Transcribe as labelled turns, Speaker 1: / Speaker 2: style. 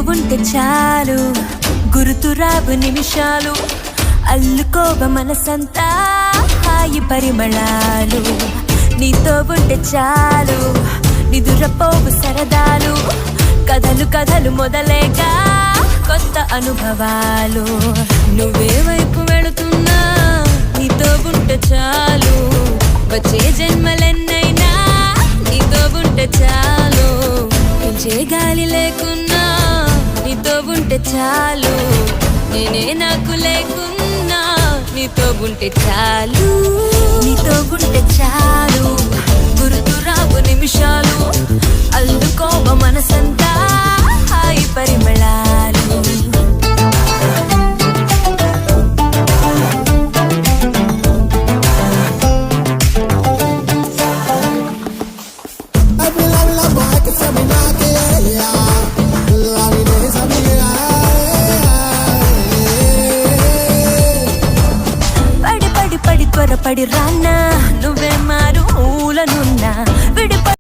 Speaker 1: ఉంటే చాలు గురుతురావు నిమిషాలు అల్లుకోవ మనసంతా హాయి పరిమళాలు నీతో ఉంటే చాలు నిదురపోవు సరదాలు కథలు కథలు మొదలేగా కొత్త అనుభవాలు నువ్వే వైపు వెళుతున్నా నీతో ఉంటే చాలు వచ్చే జన్మలెన్నైనా నీతో ఉంటే చాలు పెంచే గాలి లేకున్నా నీతో ఉంటే చాలు నేనే నాకు లేకున్నా నీతో ఉంటే చాలు నీతో ఉంటే చాలు గుర్తురావు నిమిషాలు అల్లుకోవ మనసంతా హాయి పరిమళాలు పడి త్వరపడి రానా నువ్వే మారు మూలనున్నా